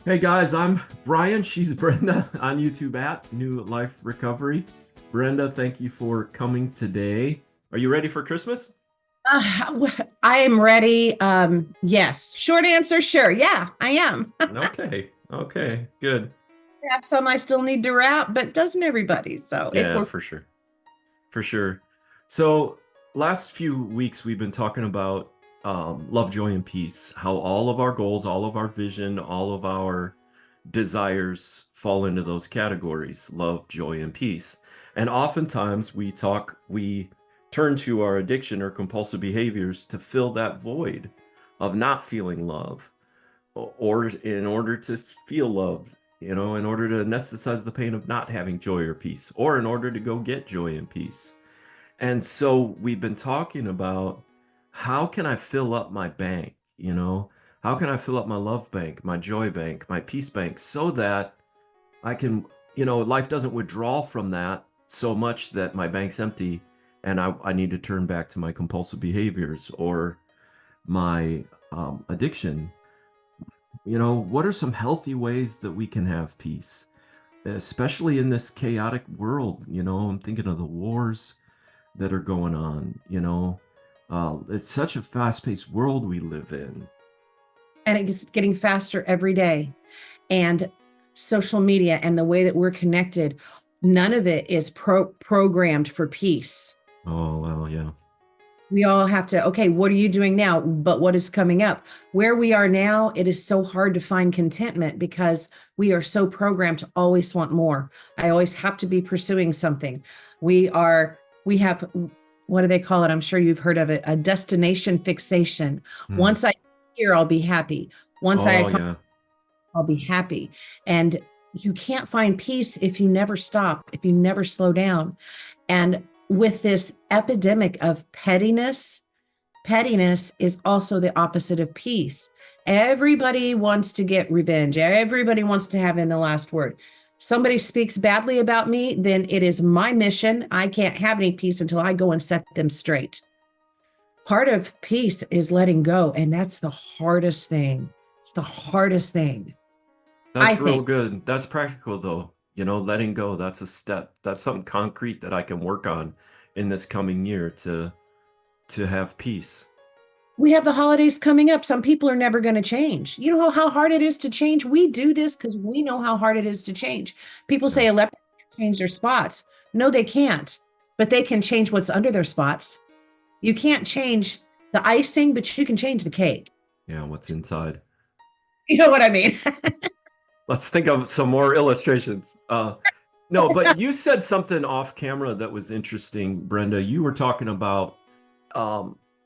Hey guys, I'm Brian. She's Brenda on YouTube at New Life Recovery. Brenda, thank you for coming today. Are you ready for Christmas? I am ready. Yes. Short answer, sure. Yeah, I am. I Okay, good. have some I still need to wrap, but doesn't everybody? So it Yeah, works. for sure. So, last few weeks we've been talking about love, joy, and peace, how all of our goals, all of our vision, all of our desires fall into those categories: love, joy, and peace. And oftentimes we turn to our addiction or compulsive behaviors to fill that void of not feeling love, or in order to feel loved, in order to anesthetize the pain of not having joy or peace, or in order to go get joy and peace. And so we've been talking about, how can I fill up my bank? How can I fill up my love bank, my joy bank, my peace bank, so that I can, life doesn't withdraw from that so much that my bank's empty and I need to turn back to my compulsive behaviors or my addiction. What are some healthy ways that we can have peace, especially in this chaotic world? I'm thinking of the wars that are going on. It's such a fast-paced world we live in. And it's getting faster every day. And social media and the way that we're connected, none of it is programmed for peace. Oh, well, yeah. We all have to, okay, what are you doing now? But what is coming up? Where we are now, it is so hard to find contentment because we are so programmed to always want more. I always have to be pursuing something. We have, what do they call it? I'm sure you've heard of it, a destination fixation. Hmm. Once I get here, I'll be happy. Once I Oh, accomplish, yeah. I'll be happy. And you can't find peace if you never stop, if you never slow down. And with this epidemic of pettiness, pettiness is also the opposite of peace. Everybody wants to get revenge. Everybody wants to have in the last word. Somebody speaks badly about me, then it is my mission. I can't have any peace until I go and set them straight. Part of peace is letting go, and that's the hardest thing. It's the hardest thing, I That's real think. good. That's practical, though. Letting go, that's a step. That's something concrete that I can work on in this coming year to have peace. We have the holidays coming up. Some people are never going to change. You know how hard it is to change? We do this because we know how hard it is to change. People Yeah. say a leopard can't change their spots. No, they can't, but they can change what's under their spots. You can't change the icing, but you can change the cake. Yeah, what's inside. You know what I mean? Let's think of some more illustrations. No, but you said something off camera that was interesting, Brenda. You were talking about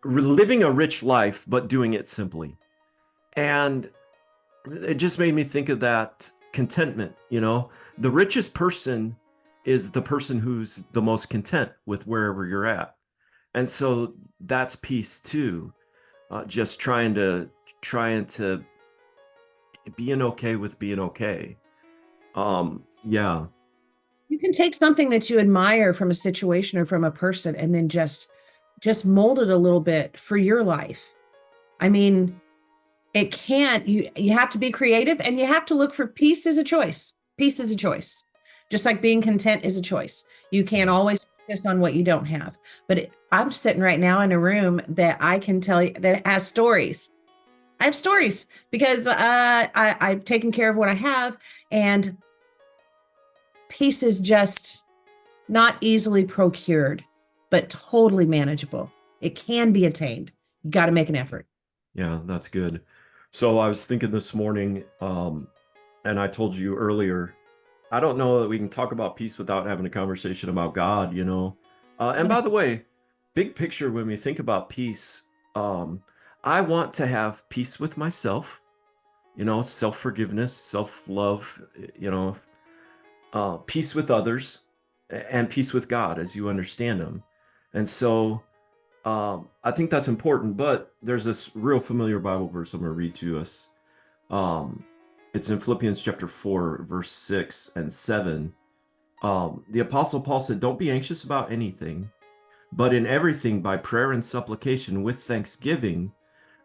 living a rich life, but doing it simply. And it just made me think of that contentment. The richest person is the person who's the most content with wherever you're at. And so that's peace too. Just trying to being okay with being okay. Yeah. You can take something that you admire from a situation or from a person and then just mold it a little bit for your life. I mean, it can't. You have to be creative and you have to look for peace is a choice. Peace is a choice. Just like being content is a choice. You can't always focus on what you don't have. But I'm sitting right now in a room that I can tell you that has stories. I have stories because I've taken care of what I have, and peace is just not easily procured, but totally manageable. It can be attained. You got to make an effort. Yeah, that's good. So I was thinking this morning, and I told you earlier, I don't know that we can talk about peace without having a conversation about God. And by the way, big picture, when we think about peace, um, I want to have peace with myself, self-forgiveness, self-love, peace with others, and peace with God as you understand Him. And so I think that's important, but there's this real familiar Bible verse I'm going to read to us. Um, it's in Philippians chapter 4, verse 6 and 7. The Apostle Paul said, "Don't be anxious about anything, but in everything by prayer and supplication with thanksgiving,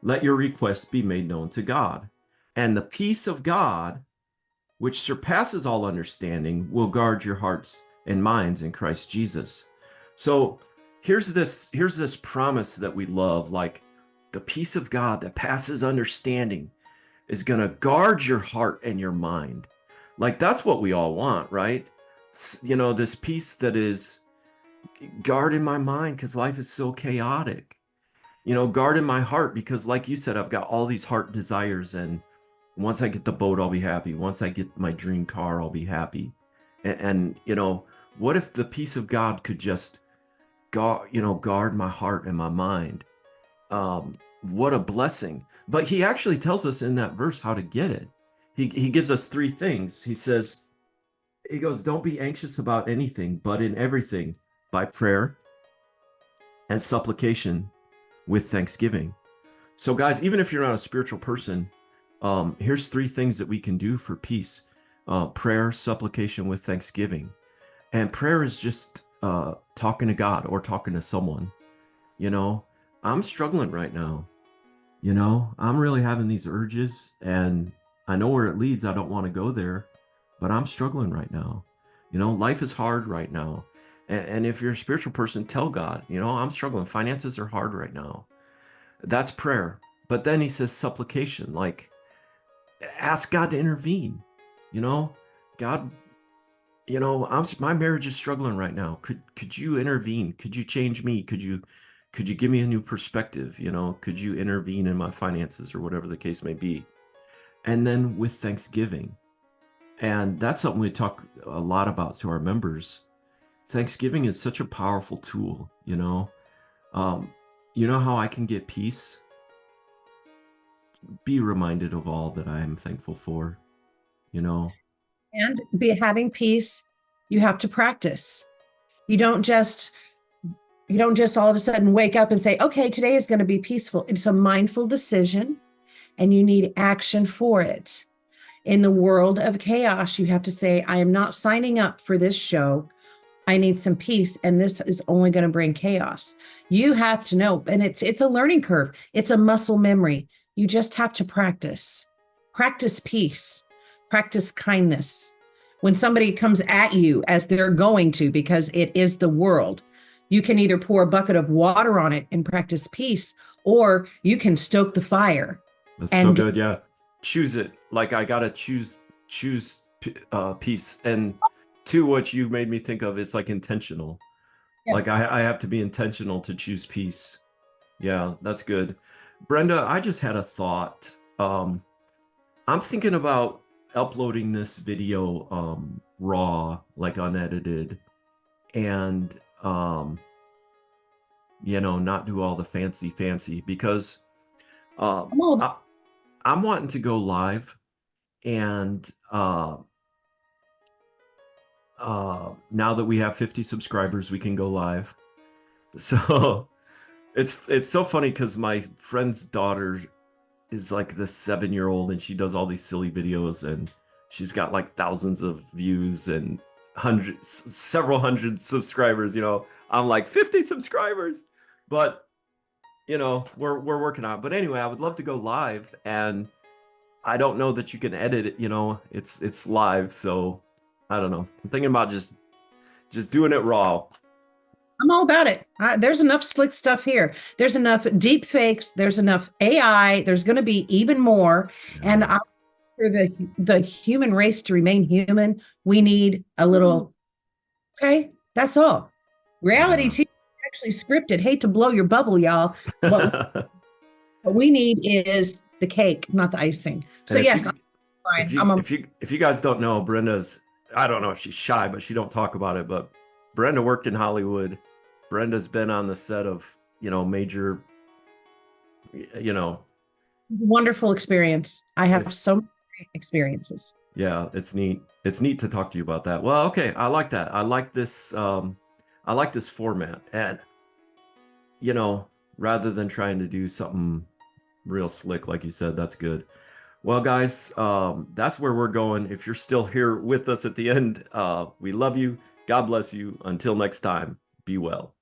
let your requests be made known to God. And the peace of God, which surpasses all understanding, will guard your hearts and minds in Christ Jesus. So here's this promise that we love, like the peace of God that passes understanding is going to guard your heart and your mind. Like that's what we all want, right? This peace that is guarding my mind because life is so chaotic. Guarding my heart because, like you said, I've got all these heart desires, and once I get the boat, I'll be happy. Once I get my dream car, I'll be happy. And what if the peace of God could just guard my heart and my mind? What a blessing. But he actually tells us in that verse how to get it. He gives us three things. He goes, don't be anxious about anything, but in everything, by prayer and supplication with thanksgiving. So, guys, even if you're not a spiritual person, here's three things that we can do for peace: prayer, supplication with thanksgiving. And prayer is just talking to God or talking to someone. You know, I'm struggling right now. I'm really having these urges, and I know where it leads. I don't want to go there, but I'm struggling right now. Life is hard right now. And if you're a spiritual person, tell God, I'm struggling. Finances are hard right now. That's prayer. But then he says supplication, like ask God to intervene. You know, God, my marriage is struggling right now. Could you intervene? Could you change me? Could you give me a new perspective? Could you intervene in my finances or whatever the case may be? And then with thanksgiving. And that's something we talk a lot about to our members. Thanksgiving is such a powerful tool, how I can get peace? Be reminded of all that I am thankful for, you know. And be having peace, you have to practice. You don't just you don't just all of a sudden wake up and say, okay, today is going to be peaceful. It's a mindful decision and you need action for it. In the world of chaos, you have to say, I am not signing up for this show. I need some peace, and this is only going to bring chaos. You have to know, and it's a learning curve. It's a muscle memory. You just have to practice. Practice peace. Practice kindness. When somebody comes at you as they're going to, because it is the world, you can either pour a bucket of water on it and practice peace, or you can stoke the fire. That's so And good. Yeah. Choose it. Like I gotta choose peace. And two, what you made me think of is like intentional. yeah, Like I have to be intentional to choose peace. Yeah, that's good. Brenda, I just had a thought. I'm thinking about uploading this video raw, like unedited, and not do all the fancy because I'm all I, I'm wanting to go live, and now that we have 50 subscribers, we can go live. So it's so funny because my friend's daughter is like this 7-year-old, and she does all these silly videos, and she's got like thousands of views and several hundred subscribers. I'm like 50 subscribers, but we're working on it. But anyway, I would love to go live, and I don't know that you can edit it. It's live, so I don't know. I'm thinking about just doing it raw. I'm all about it. There's enough slick stuff here. There's enough deep fakes. There's enough AI. There's going to be even more. And Yeah. for the human race to remain human, we need a little. Okay, that's all. Reality Yeah. TV is actually scripted. Hate to blow your bubble, y'all. What we need is the cake, not the icing. So And if yes, you I'm fine. if you if you if you guys don't know, Brenda's, I don't know if she's shy, but she don't talk about it. But Brenda worked in Hollywood. Brenda's been on the set of major, you know, wonderful experience. I have if so many great experiences. yeah, it's neat. It's neat to talk to you about that. Well, okay, I like that. I like this format, and you know, rather than trying to do something real slick, like you said, that's good. Well, guys, that's where we're going. If you're still here with us at the end, we love you. God bless you. Until next time, be well.